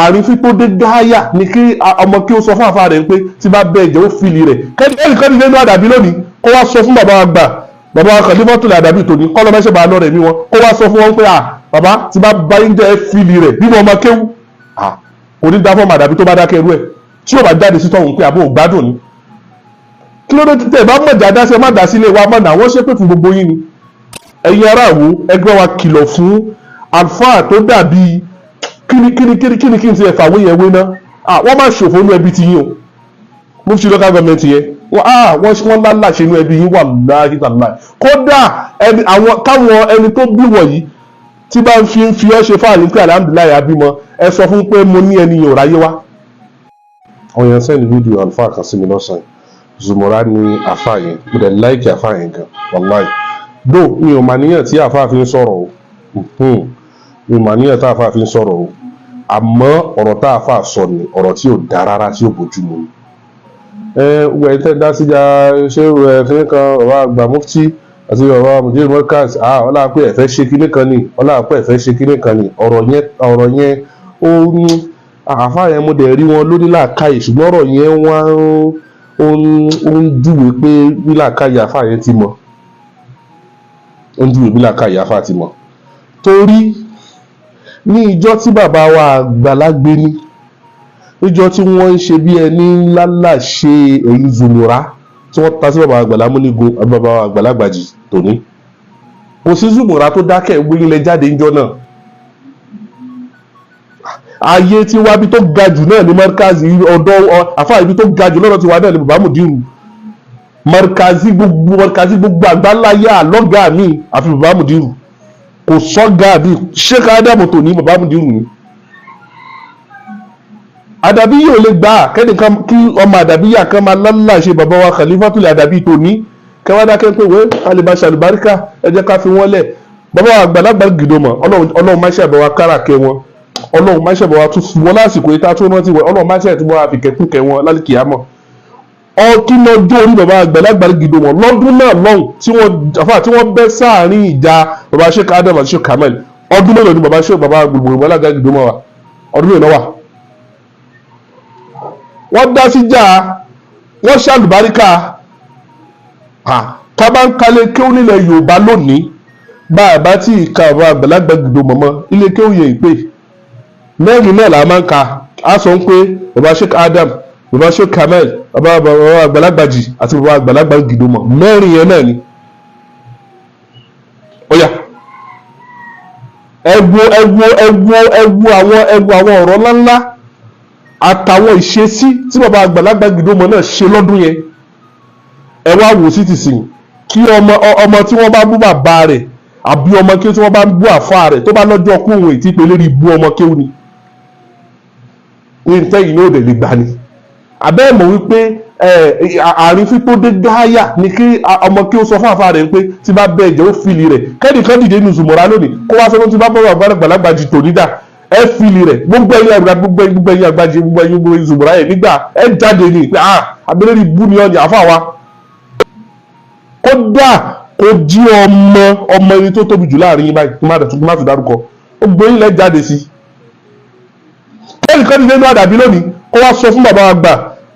àrífín tó dé gáyà ni kí ọmọ kí ó sọ fún àfa rẹ̀ pé tí bá bẹ́ẹ̀ jẹ́ ó fìlì rẹ̀ kẹ́ni nínú àdàbí lónìí kó wá sọ fún bàbá wa gbà bàbá wa kàn ní mọ́tò lè àdàbí tòní kọ́ lọ́mẹ́sẹ̀ bá lọ́rẹ̀ mi wọn kó wá sọ fún wọn pé bàbá tí bá bá yín jẹ́ fìlì rẹ̀ bí mo ọmọ kéwú òní dá fọ́ọ̀mù àdàbí tó bá dákẹ́ irú ẹ̀ tí yóò bá jáde sí tọ̀hún pé àbó ògbádùn ni kí ló dé tẹ̀ bá mọ̀jà dá sí ẹ má dá sílé wa mọ̀nà àwọn ṣépè fún gbogbo yín ni ẹ̀yin aráàwọ̀ ẹgbẹ́ wa kìlọ̀ fún àlùfáà tó dàbí kíni kí n ti ẹ̀fà wé yẹn wé ná wọ́n máa ṣòfò inú ẹbí ti yín o mufti local government yẹn wọ́n lálàṣẹ inú ẹbí yín wà láàyè tàlá kódà káwọn ẹni tó bí wọ̀nyí tí bá ń fi ọ́ ṣe fáàlì pé alhamdulilayi abímọ ẹ sọ fún pé mo ní ẹni yẹn ò ráyé wá. àwọn èèyàn sẹ́ni fídíò àlùfáà kan sí mi lọ́sàn-án Zumura ní àfáà yẹn mo dẹ̀ láìkì àfáà yẹn gan wàláì dó mi ò mà níyàn tí àfáà fi ń sọ̀rọ̀ o mi ò mà níyàn tí àfáà fi ń sọ̀rọ̀ o àmọ́ ọ̀rọ̀ tá àfáà sọ ni ọ̀rọ̀ tí ò dá rárá tí ò bójú mu ni. wẹ̀ tẹ́ dá síjà ṣé fún kan bàbá àgbà mufti àti bàbá mujir mọ́kàs ọlá pé ẹ̀fẹ́ ṣe kinní kan ni ọlá pé ẹ̀fẹ́ ṣe kinní kan ni ọ̀rọ̀ yẹn ó ní àfáà yẹn mo dẹ̀ rí wọn lórí làákàyè ṣùgbọ́n ọ̀rọ̀ yẹn wá ó ń júwe pé bí làákàyè àfáà yẹn ti mọ̀ ó ń júwe bí làákàyè àfáà ti mọ̀ torí ní ìjọ tí bàbá wa àgbàlagbé ní níjọ tí wọ́n ń ṣe bí ẹni ńláńlá ṣe èyí Zumura tí wọ́n ta sí bàbá àgbàlá múnigun bàbá àgbàlagbàjì tòní kò sí Zumura tó dákẹ́ gbóyìnlẹ̀ jáde ńjọ náà ayé tí wá bí tó ga jù náà ní markazi ọ̀dọ́ àfáà ibi tó ga jù lọ́dọ̀ tí wá náà ní bàbá Mudiru markazi gbogbo àgbáláyé àlọ́gà mi àfi bàbá Mudiru kò sọ́gà bí Sheikh Adamu tó ní bàbá Mudiru ni àdàbí yóò lè gbà kẹ́nìkan kí ọmọ àdàbí yà kan máa lálà ṣe bàbá wa Khalifatul àdàbí tó ní kẹwàá dákẹ́ pé wẹ́ alìbá ṣàlùbáríkà ẹ jẹ́ ká fi wọ́n lẹ̀ bàbá wa àgbàlagbà gìdọ́mọ̀ ọlọ́run má ṣàbẹ̀ wa káràkẹ́ wọn ọlọ́run má ṣàbẹ̀ wa tún fún wọn lásìkò ìta tó rántí wọn ọlọ́run má ṣàbẹ̀ tó wọ́n àfikẹ́kùnkẹ́ wọn lálùkìyámọ̀ ọkí lọ́jọ́ orí bàbá àgbàlagbà gìdọ́mọ̀ lọ́dún náà lọ́hùn tí wọ́n bẹ́ sáàrin ìjà bàbá Sheikh Adam àti Sheikh Kamal ọdún mélòó ni bàbá gbogbo alága gìdọ́mọ̀ wa ọdún mélòó wà wọ́n dá síjà wọ́n ṣàlùbáríkà ká bá ń kalẹ̀ kéwù nílẹ̀ Yorùbá lónìí bá tí ìka àwọn àgbàlagbà gìdọ́mọ̀ mọ́ ilé kéwù yẹ ìpè mẹ́rin náà là máa ń ka á sọ pé bàbá Sheikh Adam bàbá Sheikh Kamal bàbá àgbàlagbàjì àti bàbá àgbàlagbà gìdọ́mọ̀ mẹ́rin yẹn náà ni. Ọ̀yà ẹwu àwọn ọ̀rọ̀ ńláńlá àtàwọn ìṣesí tí bàbá àgbàlagbà gìdọ́mọ̀ náà ṣe lọ́dún yẹn ẹ wá wò sí ti sìn kí ọmọ tí wọ́n bá bú bàbá rẹ̀ àbí ọmọ kí wọ́n bá bú àfa rẹ̀ tó bá lọ́jọ́ kú òun ètí pé lérí bú ọmọ kéwù ni ní ìtẹ́yìn náà ò dẹ̀ lè gbà ni àbẹ́ mọ̀ wípé àrífín tó dé gáyà ni kí ọmọ kí ó sọ fún àfa rẹ̀ pé tí bá bẹ́ẹ̀ jẹ́ ó fìlì rẹ̀ kẹ́nìkan dìde ní Zumura lónìí kó wá sọ́dún tí bá bọ́ àgbàlagbà jù tò nídà ẹ fìlì rẹ̀ gbogbo ẹ̀yin àgbàjì gbogbo ẹ̀yin Zumura yẹn nígbà ẹ jáde ní pé abẹ́rẹ́ rí bú ni ọ̀nì àfa wa kódà kó jí ọmọ ẹni tó tóbi jù láàrin yín báyìí má fi dárúkọ ó gbóyìn lẹ́ jáde sí ẹnìkan nínú àdàbí lónìí kó wá sọ fún bàbá àgbà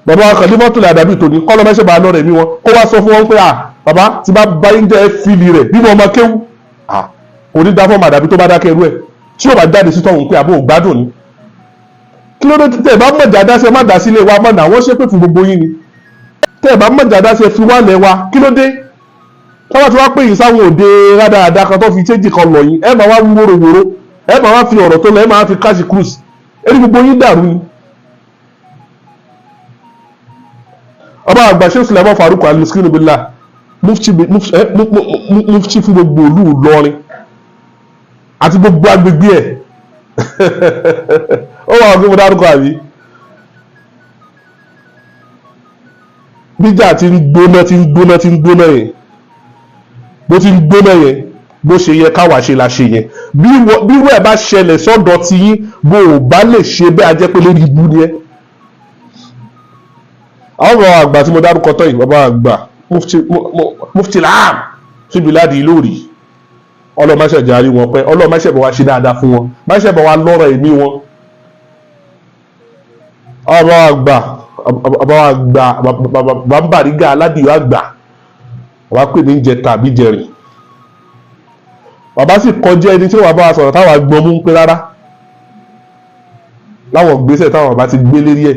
bàbá Khalifatul àdàbí tòní kọ́ lọ́mẹ́sẹ̀ bá lọ́rẹ̀ mi wọn kó wá sọ fún wọn pé bàbá tí bá bá yín jẹ́ fìlì rẹ̀ bí mo ọmọ kéwú kò ní dá fọ́ọ̀mù àdàbí tó bá dákẹ́ irú ẹ̀ tí yóò bá jáde sí tọ̀hún pé àbó ògbádùn ni kí ló dé tẹ̀ bá mọ̀jà dá sí ẹ má dá sílé wa mọ̀nà àwọn ṣépè fún gbogbo yín ni tẹ̀ bá mọ̀jà dá sí ẹ fi wá lẹ̀ wa kí ló dé tọ́wọ́ tí wọ́n pè yín sáwọn òde rádaràda kan tó fi chéjì kan lọ yín ẹ máa wá wú wóróworó ẹ máa wá fi ọ̀rọ̀ tó lọ ẹ máa fi káṣí cruise ẹni gbogbo yín dàrú ni. ọba àgbà Sheikh Sulaiman Farouk Al-Miskinu Billah mufti fún gbogbo ìlú Ìlọrin àti gbogbo agbègbè ẹ̀ ó wà ọ̀gbìn mo dárúkọ àbí bíjà ti ń gbóná yẹn bó ti ń gbóná yẹn bó ṣe yẹ káwa ṣe la ṣe yẹn bí wọ́n ẹ̀ bá ṣẹlẹ̀ sọ́dọ̀ ti yín bó o bá lè ṣe bẹ́ẹ̀ ajẹ́ pé lórí ibú ni ẹ́. àwọn bàbá àgbà tí mo dárúkọ tọ́ yìí bàbá àgbà mufti laam síbi láti Ìlọrin ọlọ́ọ̀ máṣẹ̀ járí wọn pẹ́ ọlọ́ọ̀ máṣẹ̀ bọ̀ wá ṣe dáadáa fún wọn máṣẹ̀ bọ̀ wá lọ́rọ̀ ẹ̀mí wọn bàbá Bariga aládìyọ àgbà wàá pè ní jẹ tàbí jẹrìn. Bàbá sì kọjá ẹni tí wọ́n bá wa sọ̀rọ̀ táwọn agbọ́n mú pé rárá láwọn gbèsè táwọn bá ti gbé lérí ẹ̀.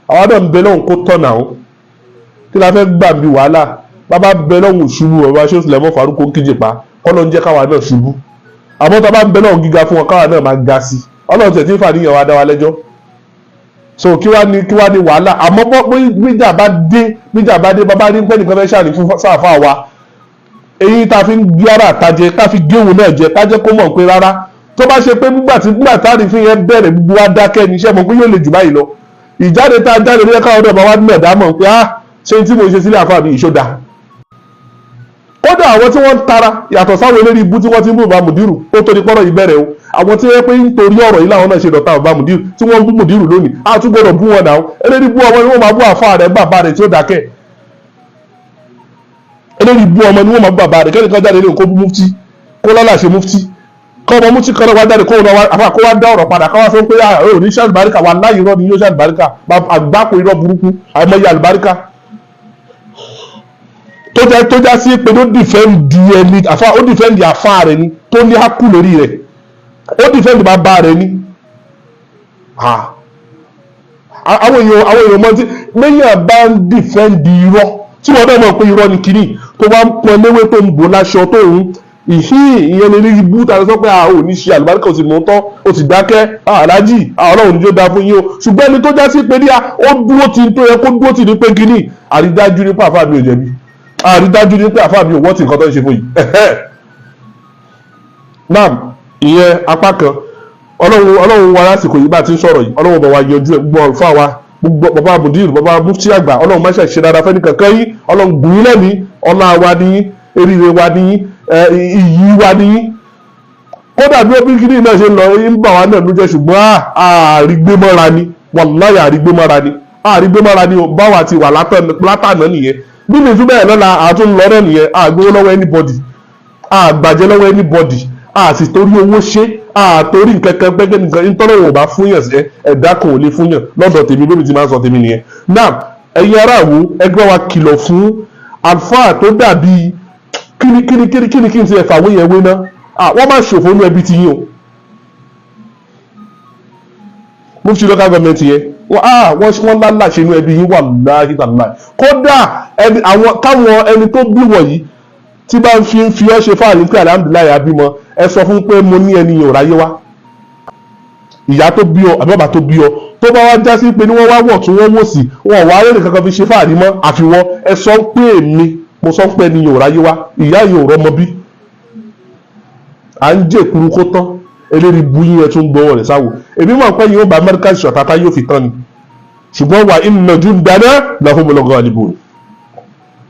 Àwọn náà ń bẹ lọ́hùn kó tọ̀nà ó kí la fẹ́ gbà bí wàhálà. Bàbá bẹ lọ́hùn ṣubú bàbá ṣé òsì lẹ́mọ́ Faruq ń kíjì pa Ọlọ́run ń jẹ́ káwa náà ṣubú. Àmọ́ tá a bá ń bẹ lọ́hùn gíga fún wọn káwa náà máa ga sí Ọlọ́run tẹ̀ tí ń fàníyàn wa dá wa lẹ́jọ́. So kí wá ní wàhálà. Àmọ́ bíjà bá dé bàbá ní pẹ́ nìkan fẹ́ ṣàní fún sáàfà wa èyí tá a fi ń gbé ara àtàjẹ ká fi géwù náà jẹ ká jẹ́ kó mọ̀ pé rárá tó bá ṣe pé nígbà táàrí fi yẹn bẹ̀rẹ̀ gbogbo wa dákẹ́ ní iṣẹ́ mọ̀ pé yóò lè jù báyìí lọ. Ìjáde tá a jáde lórí káwọn ọ̀dọ́ wa ní ẹ̀dá mọ̀ pé ṣé tí mo ṣe sílẹ̀ àfáà mi ìṣó da. Kódà àwọn tí wọ́n ń tara yàtọ̀ sáwọn eléré ibú tí wọ́n ti ń bú bàbá Mùdírù ó tó ní pọ́nrọ̀ yìí bẹ̀rẹ̀ o. Àwọn tí wọ́n pé nítorí ọ̀rọ̀ yìí làwọn náà ṣe dọ̀tá bàbá Mùdírù tí wọ́n ń bú Mùdírù lónìí á tún gbọ́dọ̀ bú wọn náà eléré ibú ọmọ ni wọ́n máa bú àfáà rẹ̀ bàbá rẹ̀ tí ó dákẹ́. Eléré ibú ọmọ ni wọ́n máa bú bàbá rẹ̀ kẹ́nìkan jáde lé kó bú mufti kó lọ́la ṣe mufti kọ́ ọmọ mufti kan náà wá jáde kó wá dá ọ̀rọ̀ padà káwá sọ pé ò ní ṣe àlùbáríkà wà láyé irọ́ ni yóò ṣe àlùbáríkà àgbákò irọ́ burúkú àìmọye àlùbáríkà tó já sí pé ó dìfẹ́ǹdì àfáà rẹ̀ ni tó ní hákù lórí rẹ̀ ó dìfẹ́ǹdì bàbá rẹ̀ ni. Àwọn èèyàn mọ́ tí lẹ́yìn bá ń dìfẹ́ǹdì irọ́ tí wọ́n náà mọ̀ pé irọ́ ni kìíní tó wá ń pọn léwé tó ń bò láṣọ tó ń ìyẹn lè rí ibú tàbí sọ pé ò ní ṣe àlùbáríkà ò sì mú tán ó sì dákẹ́ aláàjì Ọlọ́run níjó da fún yín o ṣùgbọ́n ẹni tó já sí pé ní ó dúró tí tó yẹ kó dúró tì ní pé kìíní àrídájú ní pé àfáà mi ò jẹ̀bi àrídájú ní pé àfáà mi ò wọ́tì nǹkan tó ń ṣe fún yìí. Náà ìyẹn apá kan Ọlọ́run wa lásìkò yìí bá ti ń sọ̀rọ̀ yìí Ọlọ́run bá wa yanjú ẹ̀ gbọ́ fún àwa gbogbo bàbá Mùdírù bàbá mufti àgbà Ọlọ́run má ṣe dáadáa fẹ́ nìkankan yín Ọlọ́run gùn yín lẹ́mìí ọlá wa ní eríire wa ní iyì wa ní. Kódà bí obìnrin kìíní náà ṣe ń lọ ń bà wá náà lójẹ́ ṣùgbọ́n àrígbémọ́ra ni wàláhì àrígbémọ́ra ni báwa ti wà látàná nìyẹn bí mi tún bẹ́ẹ̀ lọ́la àtún lọ́rọ̀ nìyẹn àgbówó lọ́wọ́ anybody àgbàjẹ́ lọ́wọ́ anybody àti torí owó ṣe àtorí nǹkankan gbẹ́gbẹ́ nǹkan ìtọ́lọ́wọ̀ bá fúnyàn sí ẹ̀dá kan ò lè fúnyàn lọ́dọ̀ tèmi lómi ti máa ń sọ tèmi nìyẹn. Náà ẹ̀yin aráàlú ẹgbẹ́ wa kìlọ̀ fún àlùfáà tó dàbí kíni kí n ti ẹ̀fà wé yẹn wé ná wọ́n máa ṣòfò nínú ẹbí ti yín o. Mufti local government yẹn wọ́n láláṣẹ inú ẹbí yín wà láàyè tàláì. Kódà káwọn ẹni tó bí wọ̀nyí tí bá ń fi ọ́ ṣe fáàlì pé alhamdulilayi abímọ ẹ sọ fún pé mo ní ẹni yẹn ò ráyé wá. Ìyá tó bí ọ àbí bàbá tó bí ọ tó bá wá já sí pé ní wọ́n wá wọ̀ tún wọ́n wò sí wọn wà á rẹ́rìn kankan fi ṣe fáàlì mọ́ àfiwọ́ ẹ sọ pé èmi mo sọ pé ẹni yẹn ò ráyé wá ìyá yẹn ò rọ́mọ bí. À ń jẹ́ ìkúrú kó tán eléyìí bú yín ẹ tún gbọ́wọ́ rẹ̀ sáwò èmi mọ̀ pé yóò bá Amẹ́ríkà ṣọ̀tàtà yóò fi tán ni ṣùgbọ́n wà inna jundana lahumul ghalibun.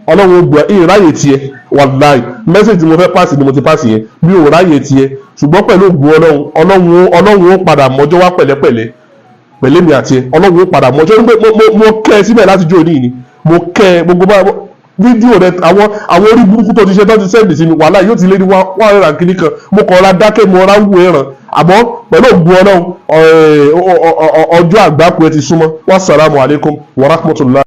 Ọlọ́run ó gbọ́ ìráyè tiẹ̀ wàláì mẹ́sẹ̀jì mo fẹ́ pàṣẹ ni mo ti pàṣẹ yẹn mi ò ráyè tiẹ̀ ṣùgbọ́n pẹ̀lú ògùn Ọlọ́run ó padà mọ́jọ́ wá pẹ̀lẹ́pẹ̀lẹ́ pẹ̀lẹ́ mi àti ẹ Ọlọ́run ó padà mọ́jọ́ mo kẹ́ ẹ síbẹ̀ láti jó òní ni mo kẹ́ ẹ gbogbo fídíò rẹ àwọn orí burúkú tó ti ṣe tó ti sẹ́ǹdì sí mi wàláì yóò ti lé ní 100 kìíní kan mo kọ̀ ọ́ra dákẹ́ mo ọ́ra wù ẹ̀ràn àmọ́ pẹ̀lú ògùn Ọlọ́run ọjọ́ àgbákò ẹ ti súnmọ́ wassalamu alaikum warahmatullahi.